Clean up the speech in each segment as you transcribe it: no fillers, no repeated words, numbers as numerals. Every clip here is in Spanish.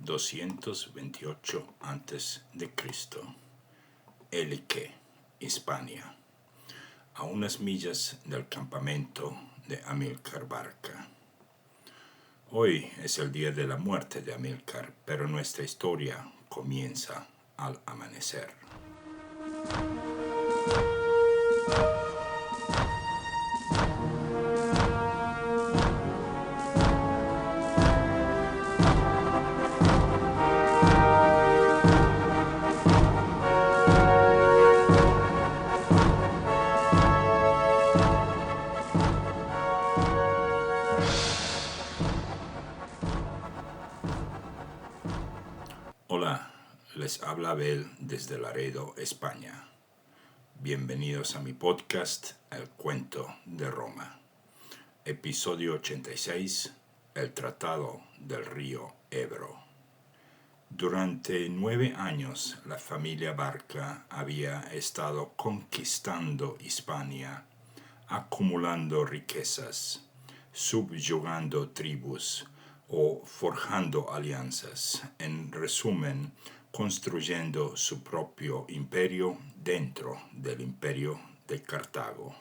228 a.C. Elique, Hispania, a unas millas del campamento de Amílcar Barca. Hoy es el día de la muerte de Amílcar, pero nuestra historia comienza al amanecer. Hola, les habla Abel desde Laredo, España. Bienvenidos a mi podcast El Cuento de Roma. Episodio 86, El Tratado del Río Ebro. Durante 9 años la familia Barca había estado conquistando Hispania, acumulando riquezas, subyugando tribus o forjando alianzas, en resumen, construyendo su propio imperio dentro del imperio de Cartago.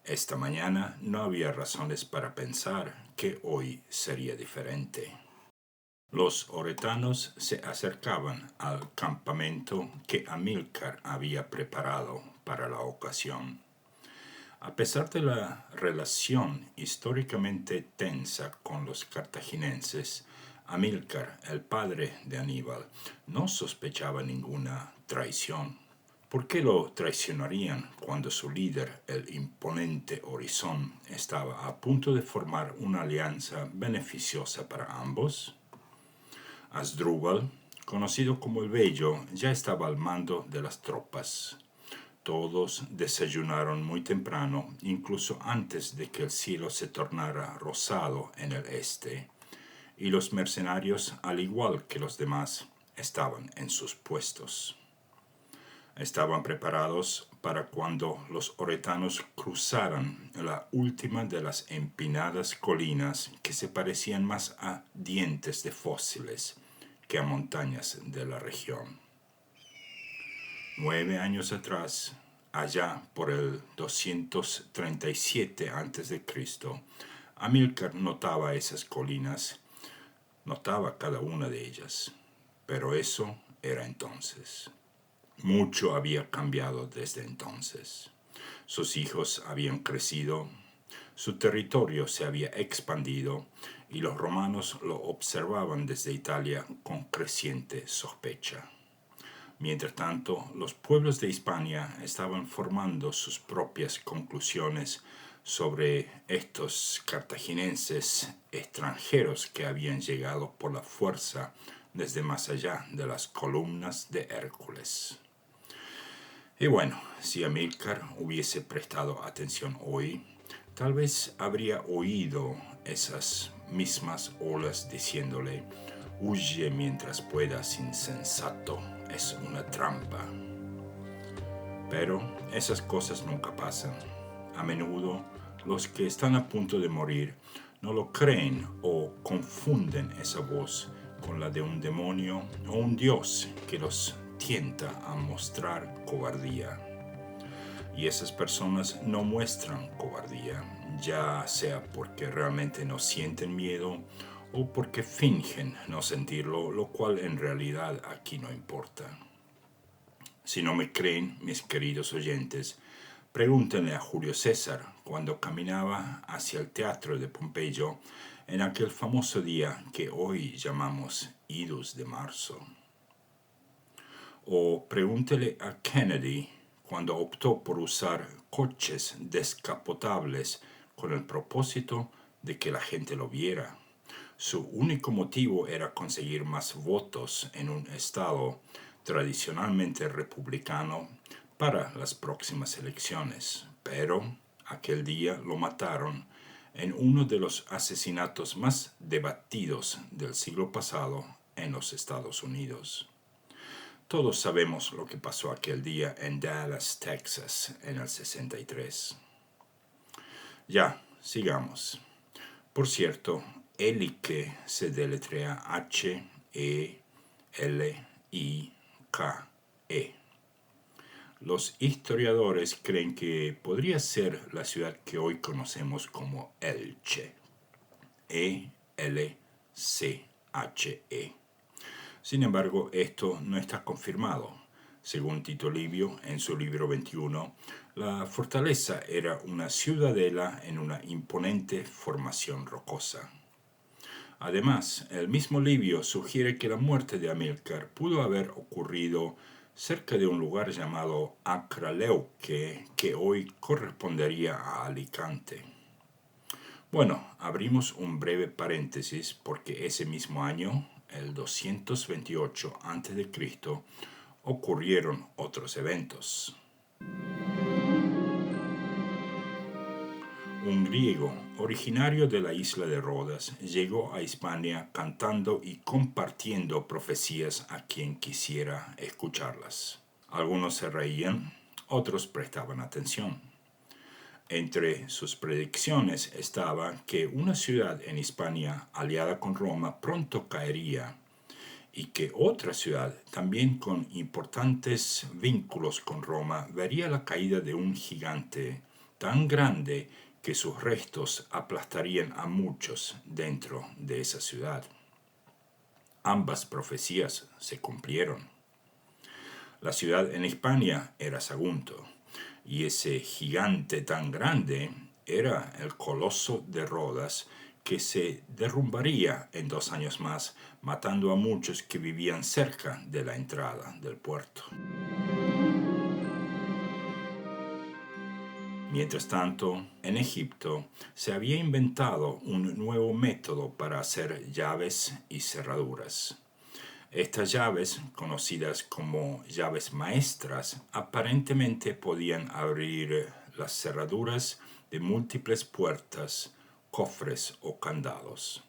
Esta mañana no había razones para pensar que hoy sería diferente. Los oretanos se acercaban al campamento que Amílcar había preparado para la ocasión. A pesar de la relación históricamente tensa con los cartagineses, Amílcar, el padre de Aníbal, no sospechaba ninguna traición. ¿Por qué lo traicionarían cuando su líder, el imponente Orizón, estaba a punto de formar una alianza beneficiosa para ambos? Asdrúbal, conocido como el Bello, ya estaba al mando de las tropas. Todos desayunaron muy temprano, incluso antes de que el cielo se tornara rosado en el este, y los mercenarios, al igual que los demás, estaban en sus puestos. Estaban preparados para cuando los oretanos cruzaran la última de las empinadas colinas que se parecían más a dientes de fósiles que a montañas de la región. 9 años atrás, allá por el 237 a.C., Amílcar notaba esas colinas, notaba cada una de ellas, pero eso era entonces. Mucho había cambiado desde entonces. Sus hijos habían crecido, su territorio se había expandido y los romanos lo observaban desde Italia con creciente sospecha. Mientras tanto, los pueblos de Hispania estaban formando sus propias conclusiones sobre estos cartagineses extranjeros que habían llegado por la fuerza desde más allá de las columnas de Hércules. Y bueno, si Amílcar hubiese prestado atención hoy, tal vez habría oído esas mismas olas diciéndole: «Huye mientras puedas, insensato, es una trampa». Pero esas cosas nunca pasan. A menudo los que están a punto de morir no lo creen o confunden esa voz con la de un demonio o un dios que los tienta a mostrar cobardía. Y esas personas no muestran cobardía, ya sea porque realmente no sienten miedo o porque fingen no sentirlo, lo cual en realidad aquí no importa. Si no me creen, mis queridos oyentes, pregúntenle a Julio César cuando caminaba hacia el teatro de Pompeyo en aquel famoso día que hoy llamamos Idus de marzo. O pregúntele a Kennedy cuando optó por usar coches descapotables con el propósito de que la gente lo viera. Su único motivo era conseguir más votos en un estado tradicionalmente republicano para las próximas elecciones, pero aquel día lo mataron en uno de los asesinatos más debatidos del siglo pasado en los Estados Unidos. Todos sabemos lo que pasó aquel día en Dallas, Texas, en el 63. Ya, sigamos. Por cierto, Elique se deletrea H-E-L-I-Q-U-E, Los historiadores creen que podría ser la ciudad que hoy conocemos como Elche. E-L-C-H-E. Sin embargo, esto no está confirmado. Según Tito Livio, en su libro 21, la fortaleza era una ciudadela en una imponente formación rocosa. Además, el mismo Livio sugiere que la muerte de Amílcar pudo haber ocurrido cerca de un lugar llamado Acraleuque, que hoy correspondería a Alicante. Bueno, abrimos un breve paréntesis porque ese mismo año, el 228 a.C., ocurrieron otros eventos. Un griego originario de la isla de Rodas llegó a Hispania cantando y compartiendo profecías a quien quisiera escucharlas. Algunos se reían, otros prestaban atención. Entre sus predicciones estaba que una ciudad en Hispania aliada con Roma pronto caería y que otra ciudad, también con importantes vínculos con Roma, vería la caída de un gigante tan grande que sus restos aplastarían a muchos dentro de esa ciudad. Ambas profecías se cumplieron. La ciudad en Hispania era Sagunto, y ese gigante tan grande era el coloso de Rodas, que se derrumbaría en 2 años más, matando a muchos que vivían cerca de la entrada del puerto. Mientras tanto, en Egipto se había inventado un nuevo método para hacer llaves y cerraduras. Estas llaves, conocidas como llaves maestras, aparentemente podían abrir las cerraduras de múltiples puertas, cofres o candados.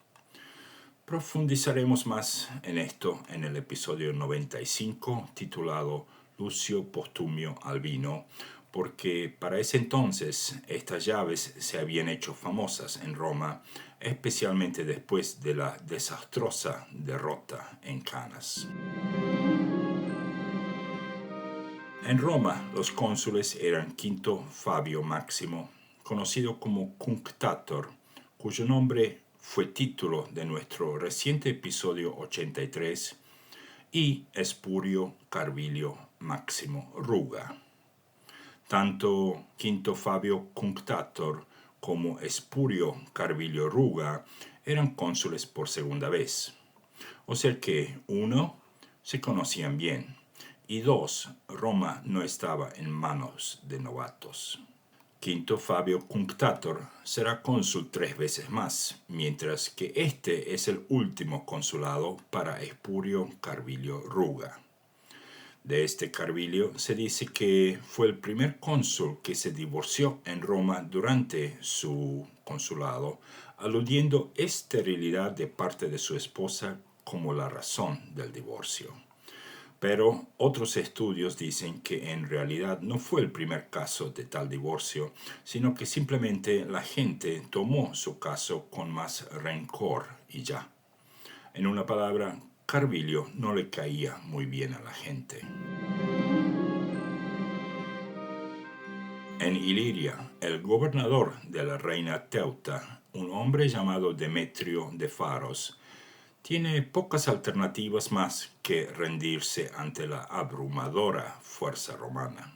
Profundizaremos más en esto en el episodio 95, titulado Lucio Postumio Albino, porque para ese entonces estas llaves se habían hecho famosas en Roma, especialmente después de la desastrosa derrota en Canas. En Roma, los cónsules eran Quinto Fabio Máximo, conocido como Cunctator, cuyo nombre fue título de nuestro reciente episodio 83, y Espurio Carvilio Máximo Ruga. Tanto Quinto Fabio Cunctator como Espurio Carvilio Ruga eran cónsules por segunda vez. O sea que, 1, se conocían bien, y 2, Roma no estaba en manos de novatos. Quinto Fabio Cunctator será cónsul 3 veces más, mientras que este es el último consulado para Espurio Carvilio Ruga. De este Carvilio se dice que fue el primer cónsul que se divorció en Roma durante su consulado, aludiendo esterilidad de parte de su esposa como la razón del divorcio. Pero otros estudios dicen que en realidad no fue el primer caso de tal divorcio, sino que simplemente la gente tomó su caso con más rencor y ya. En una palabra, Carvilio no le caía muy bien a la gente. En Iliria, el gobernador de la reina Teuta, un hombre llamado Demetrio de Faros, tiene pocas alternativas más que rendirse ante la abrumadora fuerza romana.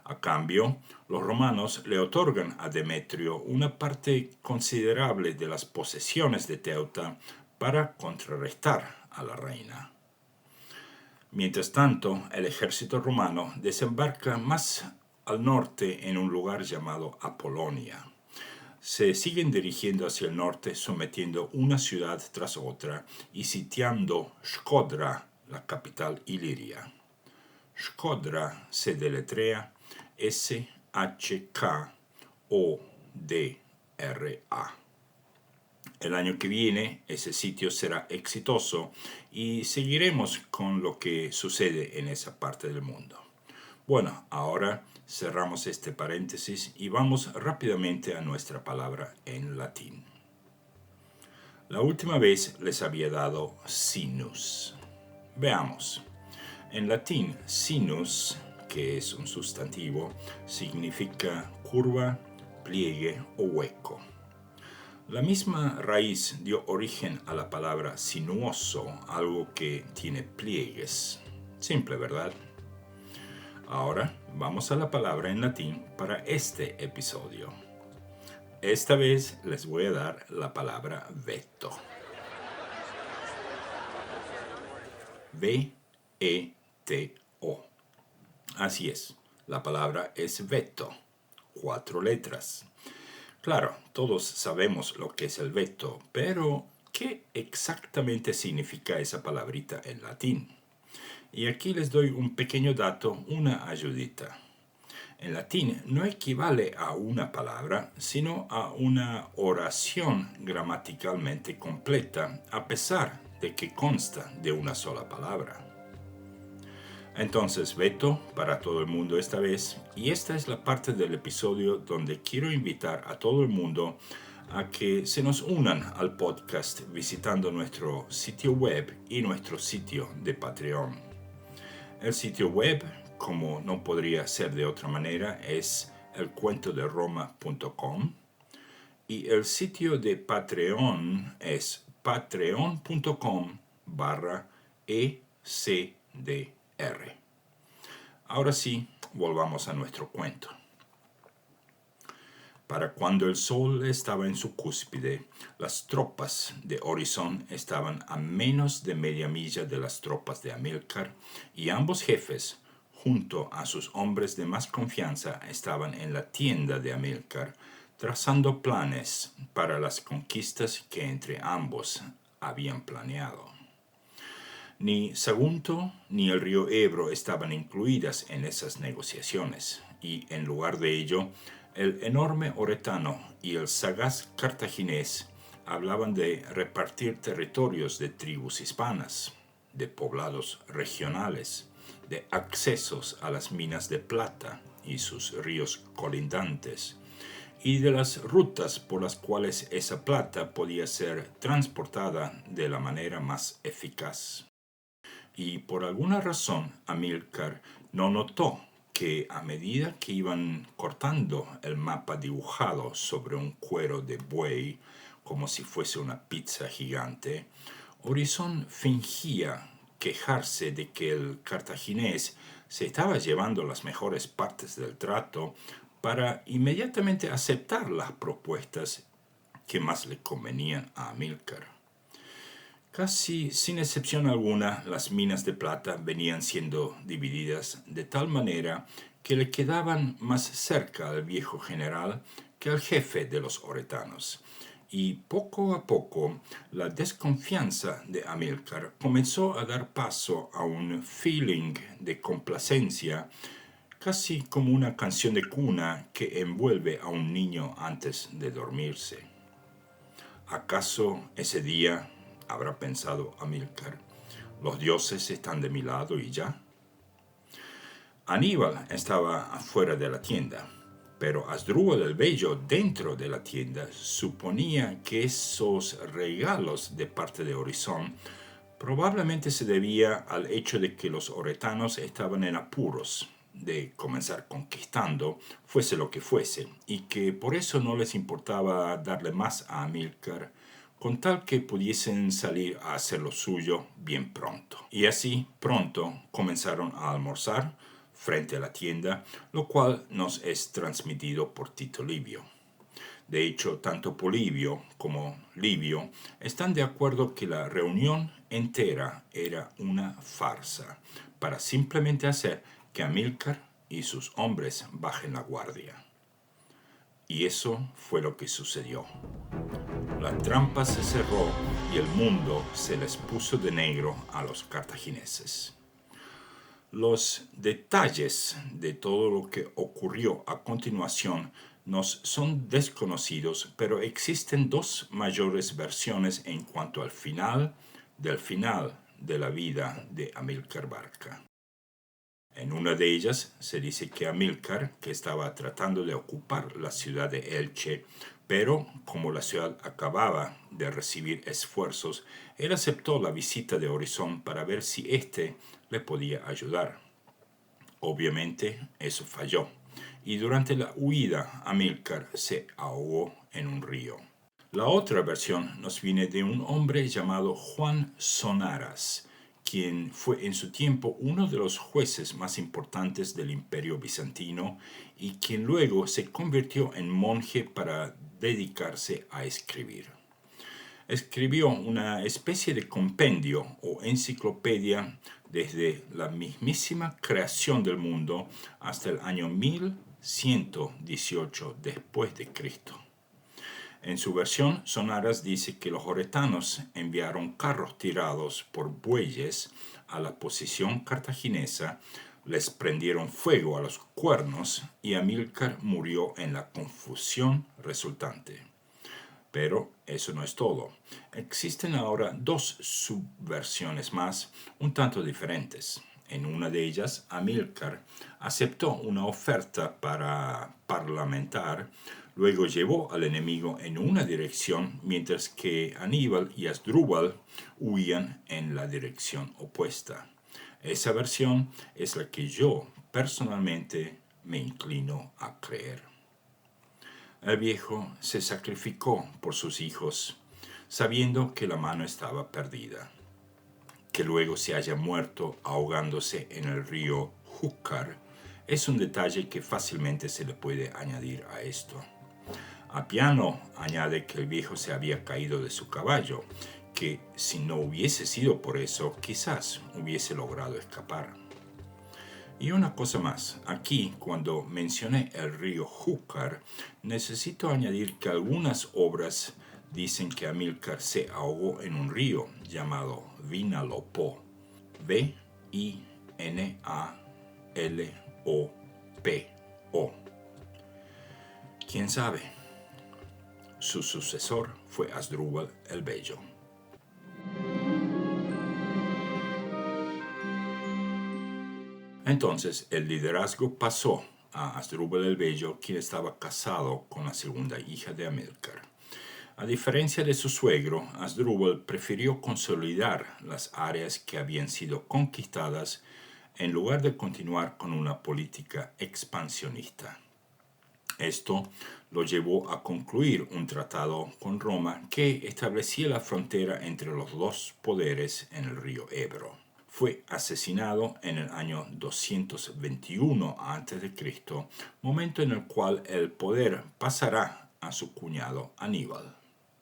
A cambio, los romanos le otorgan a Demetrio una parte considerable de las posesiones de Teuta para contrarrestar a la reina. Mientras tanto, el ejército romano desembarca más al norte en un lugar llamado Apolonia. Se siguen dirigiendo hacia el norte, sometiendo una ciudad tras otra y sitiando Shkodra, la capital iliria. Shkodra se deletrea S-H-K-O-D-R-A. El año que viene ese sitio será exitoso y seguiremos con lo que sucede en esa parte del mundo. Bueno, ahora cerramos este paréntesis y vamos rápidamente a nuestra palabra en latín. La última vez les había dado sinus. Veamos. En latín, sinus, que es un sustantivo, significa curva, pliegue o hueco. La misma raíz dio origen a la palabra sinuoso, algo que tiene pliegues. Simple, ¿verdad? Ahora vamos a la palabra en latín para este episodio. Esta vez les voy a dar la palabra veto. V-E-T-O. Así es, la palabra es veto. 4 letras. Claro, todos sabemos lo que es el veto, pero ¿qué exactamente significa esa palabrita en latín? Y aquí les doy un pequeño dato, una ayudita. En latín no equivale a una palabra, sino a una oración gramaticalmente completa, a pesar de que consta de una sola palabra. Entonces, veto para todo el mundo esta vez, y esta es la parte del episodio donde quiero invitar a todo el mundo a que se nos unan al podcast visitando nuestro sitio web y nuestro sitio de Patreon. El sitio web, como no podría ser de otra manera, es elcuentoderoma.com y el sitio de Patreon es patreon.com/ecdr. Ahora sí, volvamos a nuestro cuento. Para cuando el sol estaba en su cúspide, las tropas de Orizón estaban a menos de media milla de las tropas de Amílcar, y ambos jefes, junto a sus hombres de más confianza, estaban en la tienda de Amílcar, trazando planes para las conquistas que entre ambos habían planeado. Ni Sagunto ni el río Ebro estaban incluidas en esas negociaciones, y en lugar de ello, el enorme Oretano y el sagaz cartaginés hablaban de repartir territorios de tribus hispanas, de poblados regionales, de accesos a las minas de plata y sus ríos colindantes, y de las rutas por las cuales esa plata podía ser transportada de la manera más eficaz. Y por alguna razón Amílcar no notó que a medida que iban cortando el mapa dibujado sobre un cuero de buey, como si fuese una pizza gigante, Orizón fingía quejarse de que el cartaginés se estaba llevando las mejores partes del trato para inmediatamente aceptar las propuestas que más le convenían a Amílcar. Casi sin excepción alguna, las minas de plata venían siendo divididas de tal manera que le quedaban más cerca al viejo general que al jefe de los oretanos. Y poco a poco la desconfianza de Amílcar comenzó a dar paso a un feeling de complacencia, casi como una canción de cuna que envuelve a un niño antes de dormirse. ¿Acaso ese día, habrá pensado Amílcar, los dioses están de mi lado y ya? Aníbal estaba afuera de la tienda, pero Asdrúbal el Bello dentro de la tienda suponía que esos regalos de parte de Orizón probablemente se debía al hecho de que los oretanos estaban en apuros de comenzar conquistando, fuese lo que fuese, y que por eso no les importaba darle más a Amílcar, con tal que pudiesen salir a hacer lo suyo bien pronto. Y así, pronto, comenzaron a almorzar frente a la tienda, lo cual nos es transmitido por Tito Livio. De hecho, tanto Polibio como Livio están de acuerdo que la reunión entera era una farsa, para simplemente hacer que Amílcar y sus hombres bajen la guardia. Y eso fue lo que sucedió. La trampa se cerró y el mundo se les puso de negro a los cartagineses. Los detalles de todo lo que ocurrió a continuación nos son desconocidos, pero existen dos mayores versiones en cuanto al final de la vida de Amílcar Barca. En una de ellas se dice que Amílcar, que estaba tratando de ocupar la ciudad de Elche, Pero, como la ciudad acababa de recibir esfuerzos, él aceptó la visita de Orizón para ver si éste le podía ayudar. Obviamente, eso falló, y durante la huida, Amílcar se ahogó en un río. La otra versión nos viene de un hombre llamado Juan Sonaras, quien fue en su tiempo uno de los jueces más importantes del Imperio Bizantino y quien luego se convirtió en monje para dedicarse a escribir. Escribió una especie de compendio o enciclopedia desde la mismísima creación del mundo hasta el año 1118 después de Cristo. En su versión, Sonaras dice que los oretanos enviaron carros tirados por bueyes a la posición cartaginesa, les prendieron fuego a los cuernos y Amílcar murió en la confusión resultante. Pero eso no es todo. Existen ahora dos subversiones más, un tanto diferentes. En una de ellas, Amílcar aceptó una oferta para parlamentar, luego llevó al enemigo en una dirección, mientras que Aníbal y Asdrúbal huían en la dirección opuesta. Esa versión es la que yo personalmente me inclino a creer. El viejo se sacrificó por sus hijos, sabiendo que la mano estaba perdida. Que luego se haya muerto ahogándose en el río Júcar es un detalle que fácilmente se le puede añadir a esto. Appiano añade que el viejo se había caído de su caballo, que si no hubiese sido por eso, quizás hubiese logrado escapar. Y una cosa más, aquí cuando mencioné el río Júcar, necesito añadir que algunas obras dicen que Amílcar se ahogó en un río llamado Vinalopó, Vinalopo. ¿Quién sabe? Su sucesor fue Asdrúbal el Bello. Entonces el liderazgo pasó a Asdrúbal el Bello, quien estaba casado con la segunda hija de Amílcar. A diferencia de su suegro, Asdrúbal prefirió consolidar las áreas que habían sido conquistadas en lugar de continuar con una política expansionista. Esto lo llevó a concluir un tratado con Roma que establecía la frontera entre los dos poderes en el río Ebro. Fue asesinado en el año 221 a.C., momento en el cual el poder pasará a su cuñado Aníbal.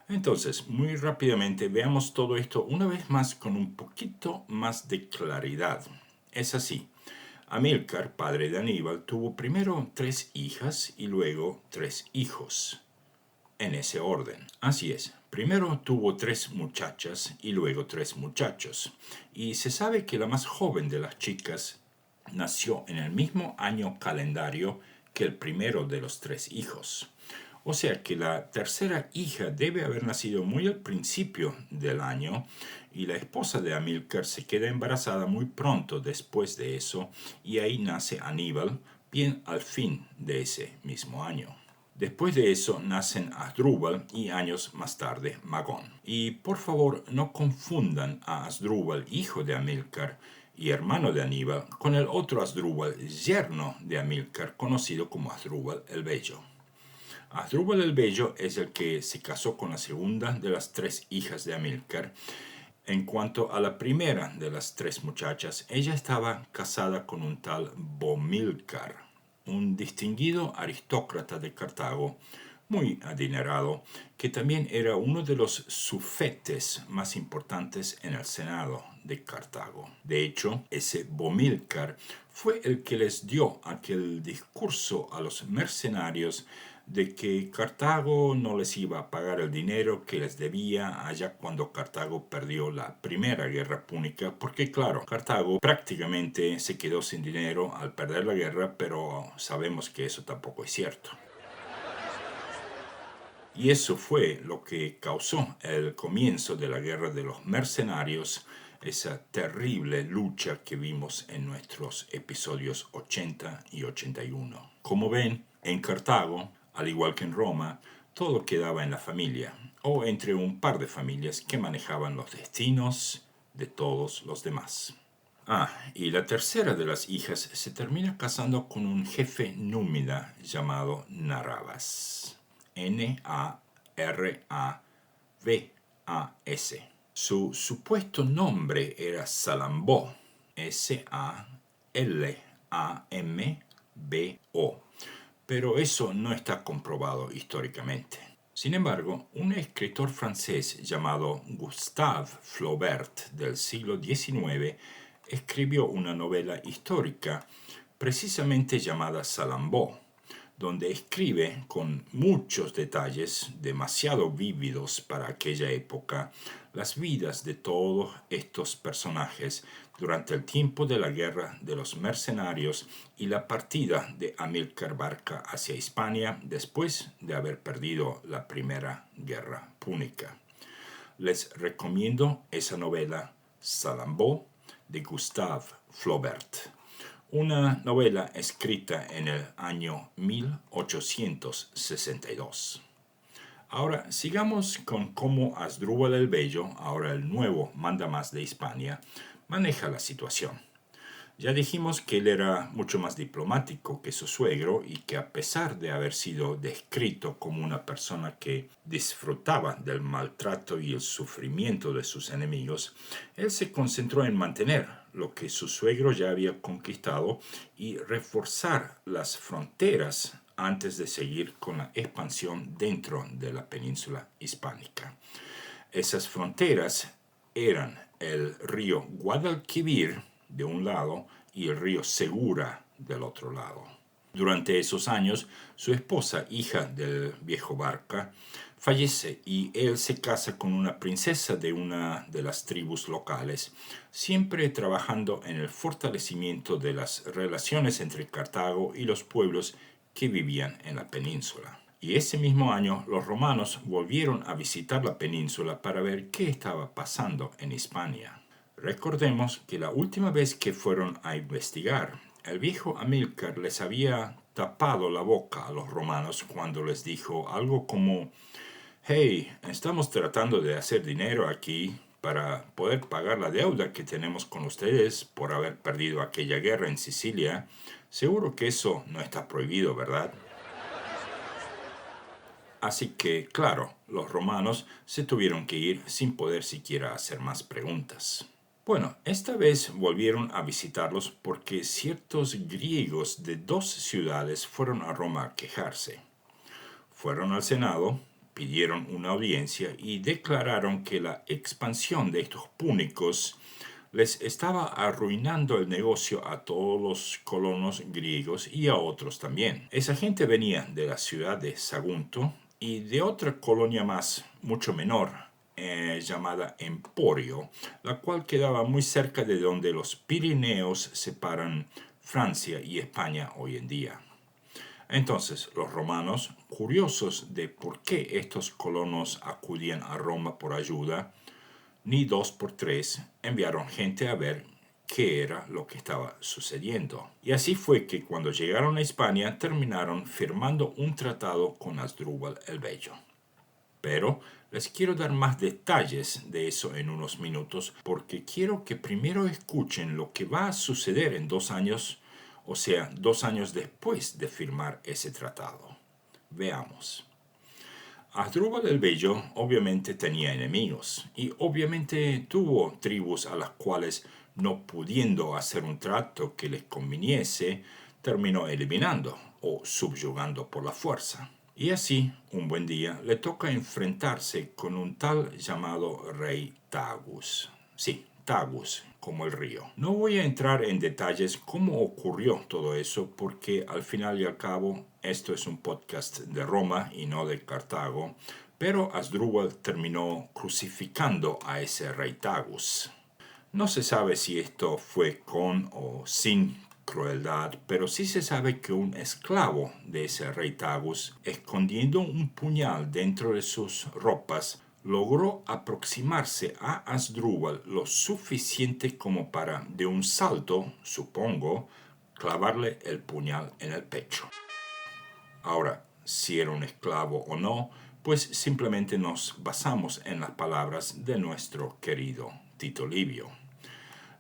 Entonces, muy rápidamente veamos todo esto una vez más con un poquito más de claridad. Es así. Amílcar, padre de Aníbal, tuvo primero 3 hijas y luego 3 hijos. En ese orden. Así es. Primero tuvo 3 muchachas y luego 3 muchachos. Y se sabe que la más joven de las chicas nació en el mismo año calendario que el primero de los 3 hijos. O sea que la tercera hija debe haber nacido muy al principio del año y la esposa de Amílcar se queda embarazada muy pronto después de eso y ahí nace Aníbal bien al fin de ese mismo año. Después de eso nacen Asdrúbal y años más tarde Magón. Y por favor no confundan a Asdrúbal, hijo de Amílcar y hermano de Aníbal, con el otro Asdrúbal, yerno de Amílcar, conocido como Asdrúbal el Bello. Asdrúbal el Bello es el que se casó con la segunda de las 3 hijas de Amílcar. En cuanto a la primera de las 3 muchachas, ella estaba casada con un tal Bomílcar, un distinguido aristócrata de Cartago, muy adinerado, que también era uno de los sufetes más importantes en el Senado de Cartago. De hecho, ese Bomílcar fue el que les dio aquel discurso a los mercenarios de que Cartago no les iba a pagar el dinero que les debía allá cuando Cartago perdió la primera guerra púnica, porque claro, Cartago prácticamente se quedó sin dinero al perder la guerra, pero sabemos que eso tampoco es cierto. Y eso fue lo que causó el comienzo de la guerra de los mercenarios, esa terrible lucha que vimos en nuestros episodios 80 y 81. Como ven, en Cartago, al igual que en Roma, todo quedaba en la familia o entre un par de familias que manejaban los destinos de todos los demás. Y la tercera de las hijas se termina casando con un jefe númida llamado Narrabas. Narravas. Su supuesto nombre era Salammbô. Salambo. Pero eso no está comprobado históricamente. Sin embargo, un escritor francés llamado Gustave Flaubert del siglo XIX escribió una novela histórica precisamente llamada Salammbô, donde escribe con muchos detalles, demasiado vívidos para aquella época, las vidas de todos estos personajes durante el tiempo de la guerra de los mercenarios y la partida de Amílcar Barca hacia Hispania después de haber perdido la primera guerra púnica. Les recomiendo esa novela Salammbô de Gustave Flaubert, una novela escrita en el año 1862. Ahora sigamos con cómo Asdrúbal el Bello, ahora el nuevo mandamás de Hispania, maneja la situación. Ya dijimos que él era mucho más diplomático que su suegro y que a pesar de haber sido descrito como una persona que disfrutaba del maltrato y el sufrimiento de sus enemigos, él se concentró en mantener lo que su suegro ya había conquistado y reforzar las fronteras antes de seguir con la expansión dentro de la península hispánica. Esas fronteras eran el río Guadalquivir de un lado y el río Segura del otro lado. Durante esos años, su esposa, hija del viejo Barca, fallece y él se casa con una princesa de una de las tribus locales, siempre trabajando en el fortalecimiento de las relaciones entre Cartago y los pueblos que vivían en la península. Y ese mismo año los romanos volvieron a visitar la península para ver qué estaba pasando en Hispania. Recordemos que la última vez que fueron a investigar, el viejo Amílcar les había tapado la boca a los romanos cuando les dijo algo como: «Hey, estamos tratando de hacer dinero aquí para poder pagar la deuda que tenemos con ustedes por haber perdido aquella guerra en Sicilia. Seguro que eso no está prohibido, ¿verdad?» Así que, claro, los romanos se tuvieron que ir sin poder siquiera hacer más preguntas. Bueno, esta vez volvieron a visitarlos porque ciertos griegos de 2 ciudades fueron a Roma a quejarse. Fueron al Senado, pidieron una audiencia y declararon que la expansión de estos púnicos les estaba arruinando el negocio a todos los colonos griegos y a otros también. Esa gente venía de la ciudad de Sagunto y de otra colonia más, mucho menor, llamada Emporio, la cual quedaba muy cerca de donde los Pirineos separan Francia y España hoy en día. Entonces, los romanos, curiosos de por qué estos colonos acudían a Roma por ayuda, ni 2 por 3 enviaron gente a ver qué era lo que estaba sucediendo. Y así fue que cuando llegaron a Hispania terminaron firmando un tratado con Asdrúbal el Bello. Pero les quiero dar más detalles de eso en unos minutos porque quiero que primero escuchen lo que va a suceder en 2 años, o sea, 2 años después de firmar ese tratado. Veamos. Asdrúbal el Bello obviamente tenía enemigos y obviamente tuvo tribus a las cuales, no pudiendo hacer un trato que les conviniese, terminó eliminando o subyugando por la fuerza. Y así, un buen día, le toca enfrentarse con un tal llamado rey Tagus. Sí, Tagus, como el río. No voy a entrar en detalles cómo ocurrió todo eso porque al final y al cabo esto es un podcast de Roma y no de Cartago, pero Asdrúbal terminó crucificando a ese rey Tagus. No se sabe si esto fue con o sin crueldad, pero sí se sabe que un esclavo de ese rey Tagus, escondiendo un puñal dentro de sus ropas, logró aproximarse a Asdrúbal lo suficiente como para, de un salto, supongo, clavarle el puñal en el pecho. Ahora, si era un esclavo o no, pues simplemente nos basamos en las palabras de nuestro querido Tito Livio.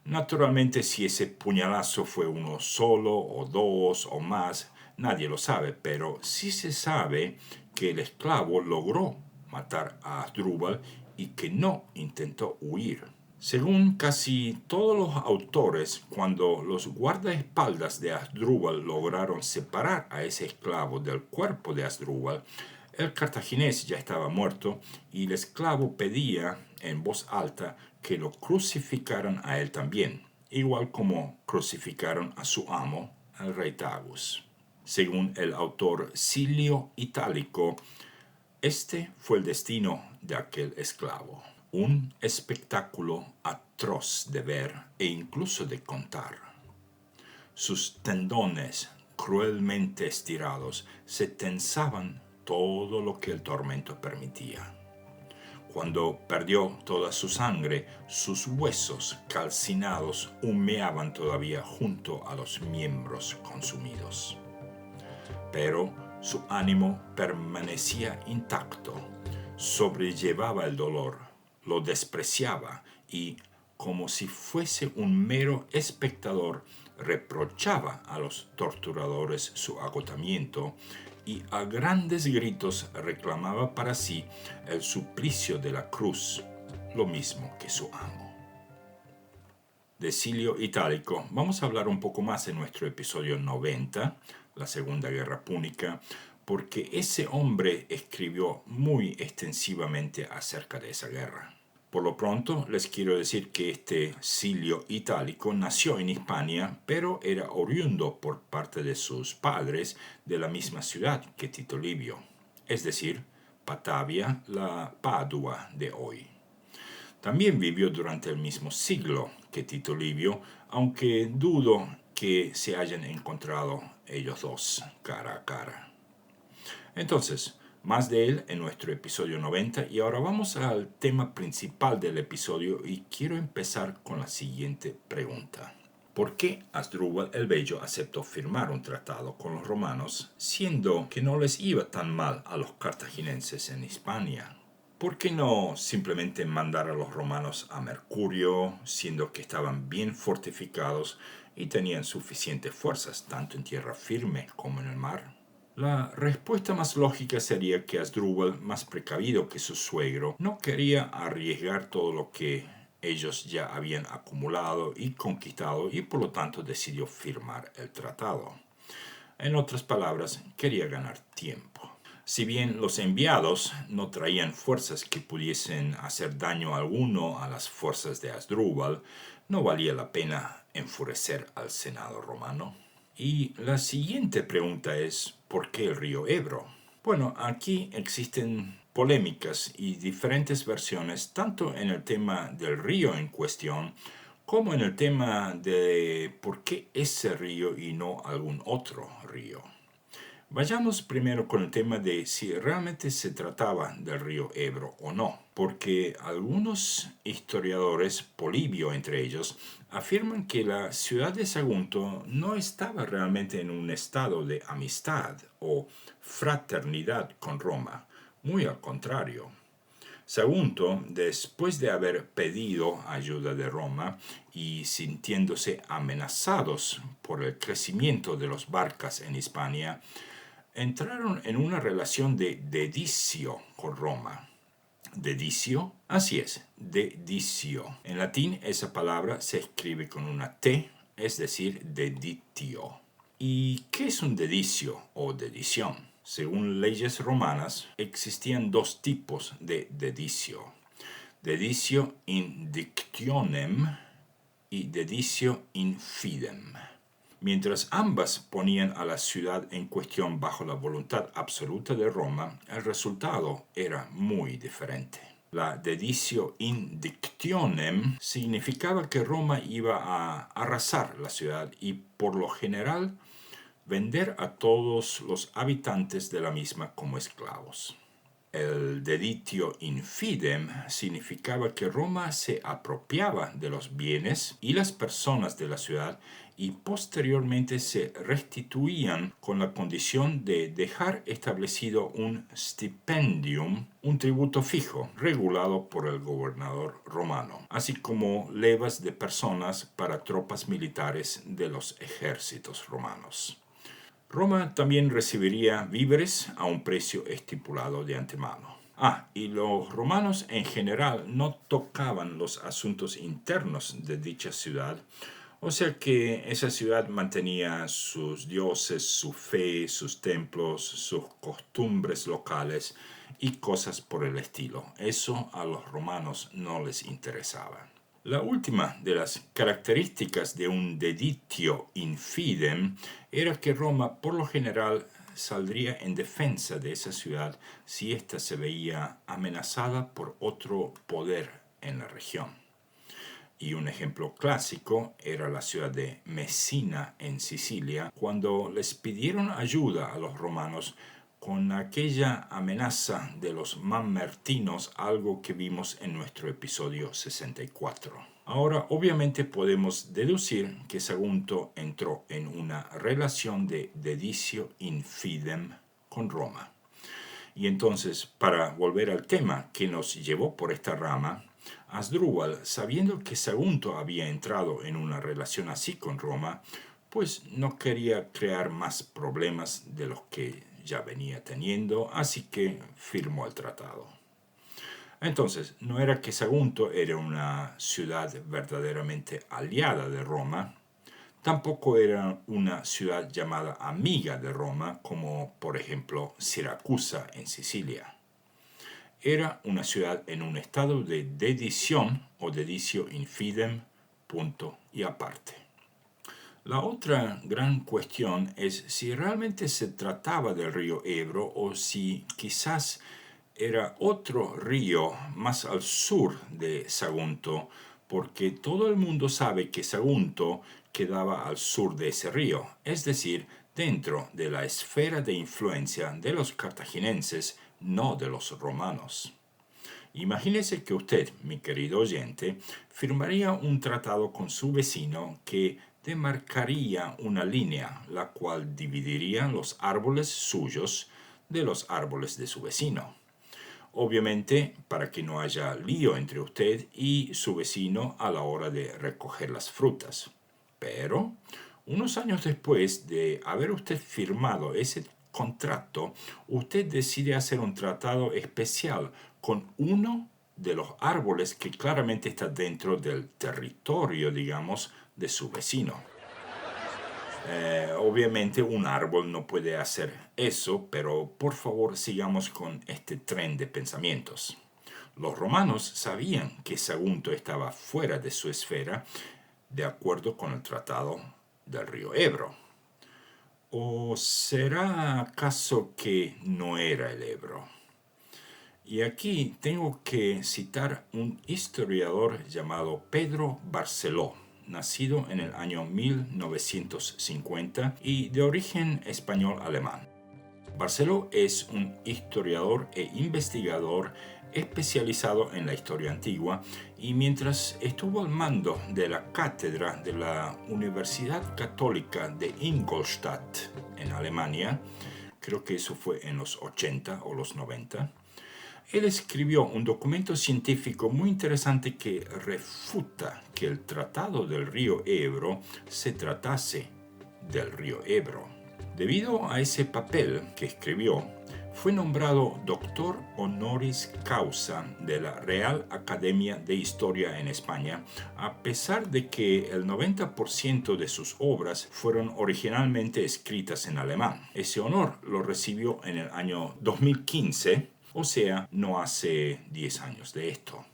Naturalmente, si ese puñalazo fue uno solo o dos o más, nadie lo sabe, pero sí se sabe que el esclavo logró matar a Asdrúbal y que no intentó huir. Según casi todos los autores, cuando los guardaespaldas de Asdrúbal lograron separar a ese esclavo del cuerpo de Asdrúbal, el cartaginés ya estaba muerto y el esclavo pedía en voz alta que lo crucificaran a él también, igual como crucificaron a su amo, el rey Tagus. Según el autor Silio Itálico, este fue el destino de aquel esclavo. Un espectáculo atroz de ver e incluso de contar. Sus tendones, cruelmente estirados, se tensaban todo lo que el tormento permitía. Cuando perdió toda su sangre, sus huesos calcinados humeaban todavía junto a los miembros consumidos. Pero su ánimo permanecía intacto, sobrellevaba el dolor, lo despreciaba y, como si fuese un mero espectador, reprochaba a los torturadores su agotamiento y a grandes gritos reclamaba para sí el suplicio de la cruz, lo mismo que su amo. De Silio Itálico vamos a hablar un poco más en nuestro episodio 90, la Segunda Guerra Púnica, porque ese hombre escribió muy extensivamente acerca de esa guerra. Por lo pronto, les quiero decir que este Silio Itálico nació en Hispania, pero era oriundo por parte de sus padres de la misma ciudad que Tito Livio, es decir, Batavia, la Padua de hoy. También vivió durante el mismo siglo que Tito Livio, aunque dudo que se hayan encontrado ellos dos cara a cara. Entonces, más de él en nuestro episodio 90 y ahora vamos al tema principal del episodio y quiero empezar con la siguiente pregunta. ¿Por qué Asdrúbal el Bello aceptó firmar un tratado con los romanos siendo que no les iba tan mal a los cartagineses en Hispania? ¿Por qué no simplemente mandar a los romanos a Mercurio, siendo que estaban bien fortificados y tenían suficientes fuerzas tanto en tierra firme como en el mar? La respuesta más lógica sería que Asdrúbal, más precavido que su suegro, no quería arriesgar todo lo que ellos ya habían acumulado y conquistado y por lo tanto decidió firmar el tratado. En otras palabras, quería ganar tiempo. Si bien los enviados no traían fuerzas que pudiesen hacer daño alguno a las fuerzas de Asdrúbal, no valía la pena enfurecer al Senado romano. Y la siguiente pregunta es, ¿por qué el río Ebro? Bueno, aquí existen polémicas y diferentes versiones tanto en el tema del río en cuestión como en el tema de por qué ese río y no algún otro río. Vayamos primero con el tema de si realmente se trataba del río Ebro o no, porque algunos historiadores, Polibio entre ellos, afirman que la ciudad de Sagunto no estaba realmente en un estado de amistad o fraternidad con Roma, muy al contrario. Sagunto, después de haber pedido ayuda de Roma y sintiéndose amenazados por el crecimiento de los barcas en Hispania, entraron en una relación de dedicio con Roma. ¿Dedicio? Así es, dedicio. En latín esa palabra se escribe con una T, es decir, deditio. ¿Y qué es un dedicio o dedición? Según leyes romanas, existían dos tipos de dedicio. Dedicio in dictionem y dedicio in fidem. Mientras ambas ponían a la ciudad en cuestión bajo la voluntad absoluta de Roma, el resultado era muy diferente. La dedicio in dictionem significaba que Roma iba a arrasar la ciudad y, por lo general, vender a todos los habitantes de la misma como esclavos. El deditio infidem significaba que Roma se apropiaba de los bienes y las personas de la ciudad y posteriormente se restituían con la condición de dejar establecido un stipendium, un tributo fijo, regulado por el gobernador romano, así como levas de personas para tropas militares de los ejércitos romanos. Roma también recibiría víveres a un precio estipulado de antemano. Y los romanos en general no tocaban los asuntos internos de dicha ciudad, o sea que esa ciudad mantenía sus dioses, su fe, sus templos, sus costumbres locales y cosas por el estilo. Eso a los romanos no les interesaba. La última de las características de un deditio infidem era que Roma por lo general saldría en defensa de esa ciudad si ésta se veía amenazada por otro poder en la región. Y un ejemplo clásico era la ciudad de Messina en Sicilia, cuando les pidieron ayuda a los romanos con aquella amenaza de los mamertinos, algo que vimos en nuestro episodio 64. Ahora, obviamente podemos deducir que Sagunto entró en una relación de dedicio infidem con Roma. Y entonces, para volver al tema que nos llevó por esta rama, Asdrúbal, sabiendo que Sagunto había entrado en una relación así con Roma, pues no quería crear más problemas de los que ya venía teniendo, así que firmó el tratado. Entonces, no era que Sagunto era una ciudad verdaderamente aliada de Roma, tampoco era una ciudad llamada amiga de Roma, como por ejemplo Siracusa en Sicilia. Era una ciudad en un estado de dedición o deditio infidem, punto y aparte. La otra gran cuestión es si realmente se trataba del río Ebro o si quizás era otro río más al sur de Sagunto, porque todo el mundo sabe que Sagunto quedaba al sur de ese río, es decir, dentro de la esfera de influencia de los cartagineses, no de los romanos. Imagínese que usted, mi querido oyente, firmaría un tratado con su vecino que demarcaría una línea, la cual dividiría los árboles suyos de los árboles de su vecino. Obviamente, para que no haya lío entre usted y su vecino a la hora de recoger las frutas. Pero, unos años después de haber usted firmado ese contrato, usted decide hacer un tratado especial con uno de los árboles que claramente está dentro del territorio, digamos, de su vecino. Obviamente un árbol no puede hacer eso, pero por favor sigamos con este tren de pensamientos. Los romanos sabían que Sagunto estaba fuera de su esfera, de acuerdo con el tratado del río Ebro. ¿O será acaso que no era el Ebro? Y aquí tengo que citar un historiador llamado Pedro Barceló, nacido en el año 1950 y de origen español-alemán. Barceló es un historiador e investigador especializado en la historia antigua y mientras estuvo al mando de la cátedra de la Universidad Católica de Ingolstadt en Alemania, creo que eso fue en los 80 o los 90, él escribió un documento científico muy interesante que refuta que el tratado del río Ebro se tratase del río Ebro. Debido a ese papel que escribió, fue nombrado doctor honoris causa de la Real Academia de Historia en España, a pesar de que el 90% de sus obras fueron originalmente escritas en alemán. Ese honor lo recibió en el año 2015, o sea, no hace 10 años de esto.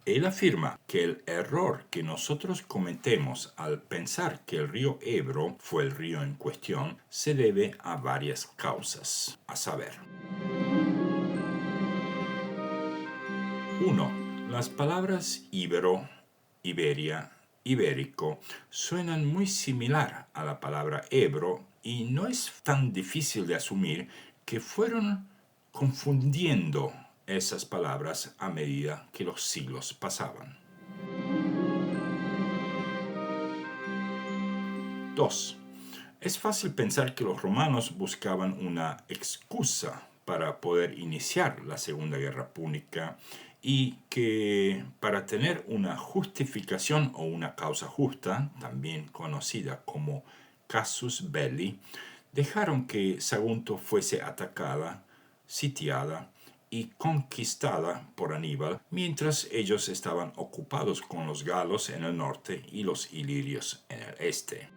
Él afirma que el error que nosotros cometemos al pensar que el río Ebro fue el río en cuestión se debe a varias causas, a saber. 1. Las palabras íbero, Iberia, ibérico suenan muy similar a la palabra Ebro y no es tan difícil de asumir que fueron confundiendo esas palabras a medida que los siglos pasaban. 2. Es fácil pensar que los romanos buscaban una excusa para poder iniciar la Segunda Guerra Púnica y que para tener una justificación o una causa justa, también conocida como casus belli, dejaron que Sagunto fuese atacada, sitiada y conquistada por Aníbal, mientras ellos estaban ocupados con los galos en el norte y los ilirios en el este.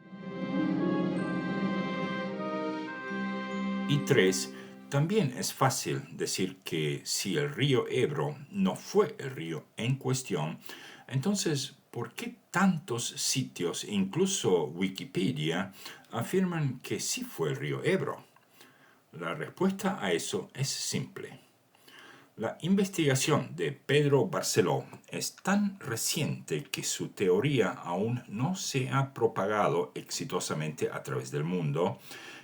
Y 3. También es fácil decir que si el río Ebro no fue el río en cuestión, entonces, ¿por qué tantos sitios, incluso Wikipedia, afirman que sí fue el río Ebro? La respuesta a eso es simple. La investigación de Pedro Barceló es tan reciente que su teoría aún no se ha propagado exitosamente a través del mundo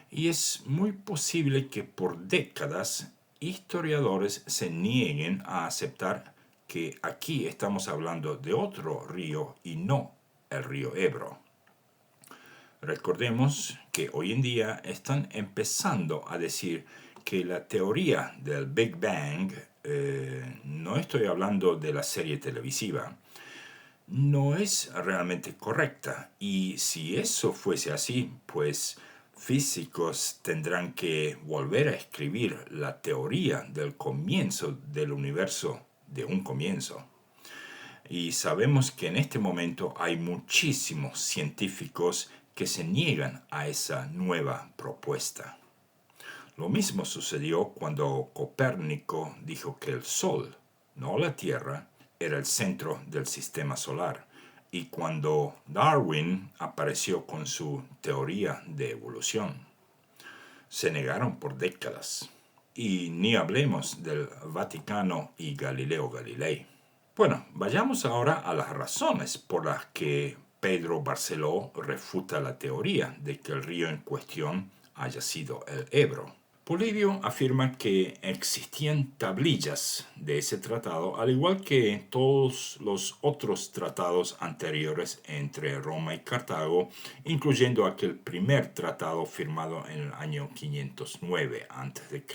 y es muy posible que por décadas historiadores se nieguen a aceptar que aquí estamos hablando de otro río y no el río Ebro. Recordemos que hoy en día están empezando a decir que la teoría del Big Bang, no estoy hablando de la serie televisiva, no es realmente correcta. Y si eso fuese así, pues físicos tendrán que volver a escribir la teoría del comienzo del universo de un comienzo. Y sabemos que en este momento hay muchísimos científicos que se niegan a esa nueva propuesta. Lo mismo sucedió cuando Copérnico dijo que el Sol, no la Tierra, era el centro del sistema solar, y cuando Darwin apareció con su teoría de evolución. Se negaron por décadas. Y ni hablemos del Vaticano y Galileo Galilei. Bueno, vayamos ahora a las razones por las que Pedro Barceló refuta la teoría de que el río en cuestión haya sido el Ebro. Polibio afirma que existían tablillas de ese tratado, al igual que todos los otros tratados anteriores entre Roma y Cartago, incluyendo aquel primer tratado firmado en el año 509 a.C.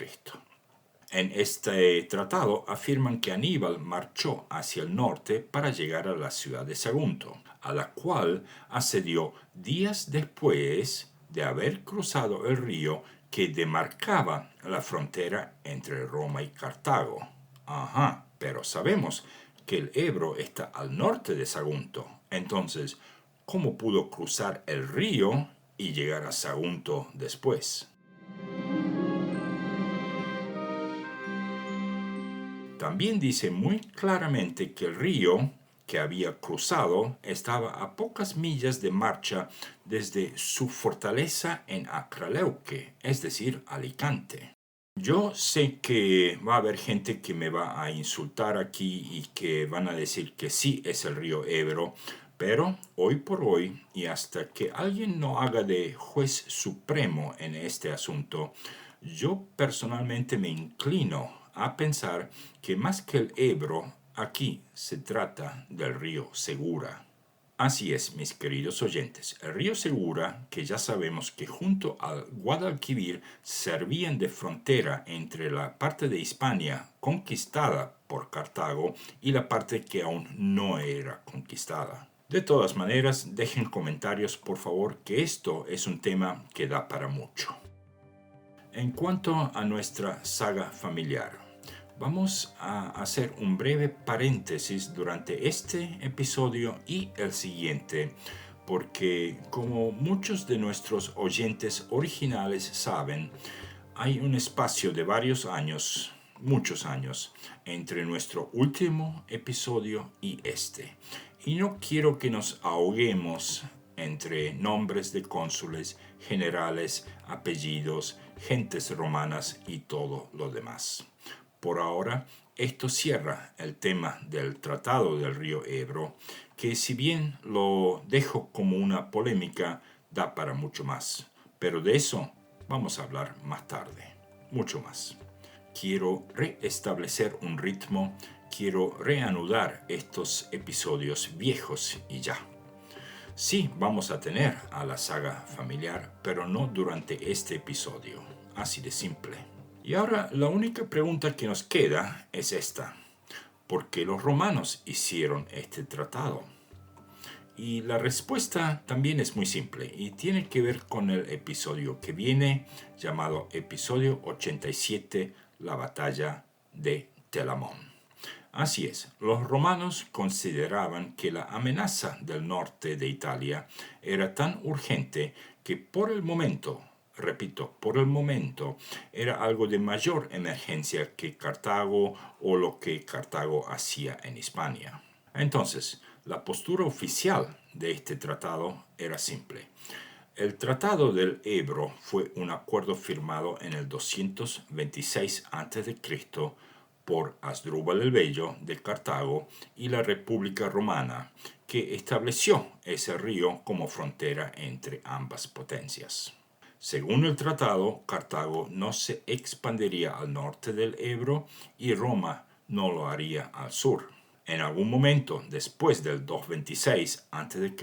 En este tratado afirman que Aníbal marchó hacia el norte para llegar a la ciudad de Sagunto, a la cual asedió días después de haber cruzado el río que demarcaba la frontera entre Roma y Cartago. Ajá, pero sabemos que el Ebro está al norte de Sagunto. Entonces, ¿cómo pudo cruzar el río y llegar a Sagunto después? También dice muy claramente que el río que había cruzado estaba a pocas millas de marcha desde su fortaleza en Acraleuque, es decir, Alicante. Yo sé que va a haber gente que me va a insultar aquí y que van a decir que sí es el río Ebro, pero hoy por hoy, y hasta que alguien no haga de juez supremo en este asunto, yo personalmente me inclino a pensar que más que el Ebro, aquí se trata del río Segura. Así es, mis queridos oyentes, el río Segura, que ya sabemos que junto al Guadalquivir servían de frontera entre la parte de Hispania conquistada por Cartago y la parte que aún no era conquistada. De todas maneras, dejen comentarios por favor, que esto es un tema que da para mucho. En cuanto a nuestra saga familiar, vamos a hacer un breve paréntesis durante este episodio y el siguiente, porque como muchos de nuestros oyentes originales saben, hay un espacio de varios años, muchos años, entre nuestro último episodio y este. Y no quiero que nos ahoguemos entre nombres de cónsules, generales, apellidos, gentes romanas y todo lo demás. Por ahora, esto cierra el tema del Tratado del Río Ebro, que si bien lo dejo como una polémica, da para mucho más. Pero de eso vamos a hablar más tarde, mucho más. quiero reestablecer un ritmo, quiero reanudar estos episodios viejos y ya. Sí, vamos a tener a la saga familiar, pero no durante este episodio. Así de simple. Y ahora la única pregunta que nos queda es esta. ¿Por qué los romanos hicieron este tratado? Y la respuesta también es muy simple y tiene que ver con el episodio que viene, llamado episodio 87, la batalla de Telamón. Así es, los romanos consideraban que la amenaza del norte de Italia era tan urgente que por el momento, repito, por el momento, era algo de mayor emergencia que Cartago o lo que Cartago hacía en Hispania. Entonces, la postura oficial de este tratado era simple. El Tratado del Ebro fue un acuerdo firmado en el 226 a.C. por Asdrúbal el Bello de Cartago y la República Romana, que estableció ese río como frontera entre ambas potencias. Según el tratado, Cartago no se expandiría al norte del Ebro y Roma no lo haría al sur. En algún momento después del 226 a.C.,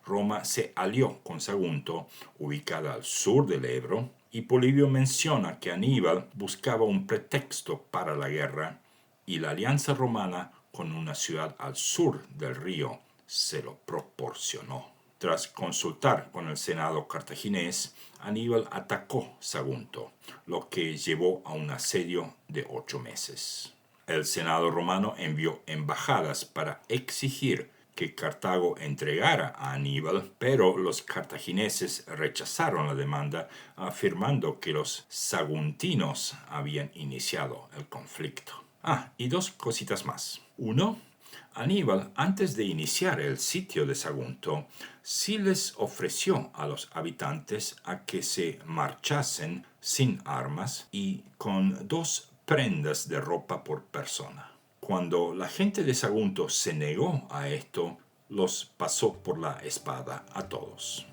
Roma se alió con Sagunto, ubicada al sur del Ebro, y Polibio menciona que Aníbal buscaba un pretexto para la guerra y la alianza romana con una ciudad al sur del río se lo proporcionó. Tras consultar con el Senado cartaginés, Aníbal atacó Sagunto, lo que llevó a un asedio de 8 meses. El Senado romano envió embajadas para exigir que Cartago entregara a Aníbal, pero los cartagineses rechazaron la demanda, afirmando que los saguntinos habían iniciado el conflicto. Y 2 cositas más. 1. Aníbal, antes de iniciar el sitio de Sagunto, sí les ofreció a los habitantes a que se marchasen sin armas y con 2 prendas de ropa por persona. Cuando la gente de Sagunto se negó a esto, los pasó por la espada a todos.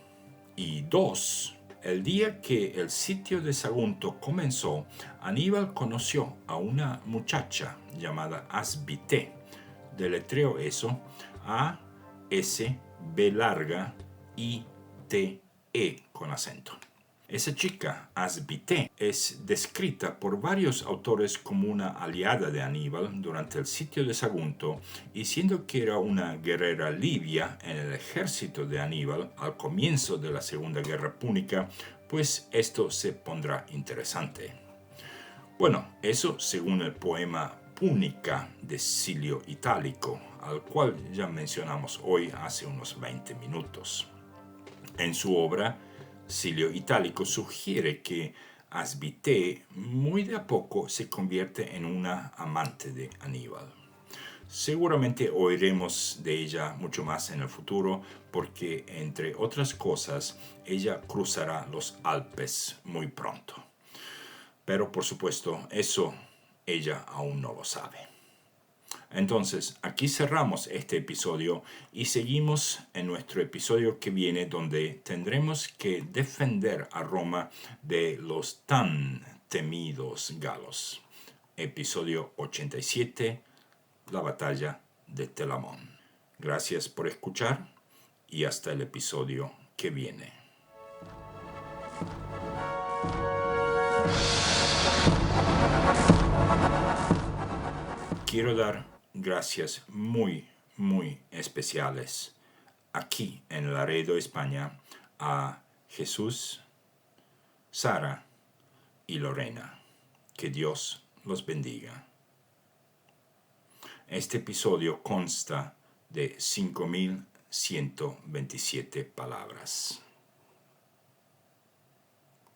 Y 2. El día que el sitio de Sagunto comenzó, Aníbal conoció a una muchacha llamada Asbité. Deletreo eso, A-S-B-I-T-E con acento. Esa chica, Asbité, es descrita por varios autores como una aliada de Aníbal durante el sitio de Sagunto, y siendo que era una guerrera libia en el ejército de Aníbal al comienzo de la Segunda Guerra Púnica, pues esto se pondrá interesante. Bueno, eso según el poema Púnica de Silio Itálico, al cual ya mencionamos hoy hace unos 20 minutos. En su obra, Silio Itálico sugiere que Asbité muy de a poco se convierte en una amante de Aníbal. Seguramente oiremos de ella mucho más en el futuro porque, entre otras cosas, ella cruzará los Alpes muy pronto. Pero, por supuesto, eso ella aún no lo sabe. Entonces, aquí cerramos este episodio y seguimos en nuestro episodio que viene, donde tendremos que defender a Roma de los tan temidos galos. Episodio 87, la batalla de Telamón. Gracias por escuchar y hasta el episodio que viene. Quiero dar gracias muy especiales aquí en Laredo, España, a Jesús, Sara y Lorena. Que Dios los bendiga. Este episodio consta de 5.127 palabras.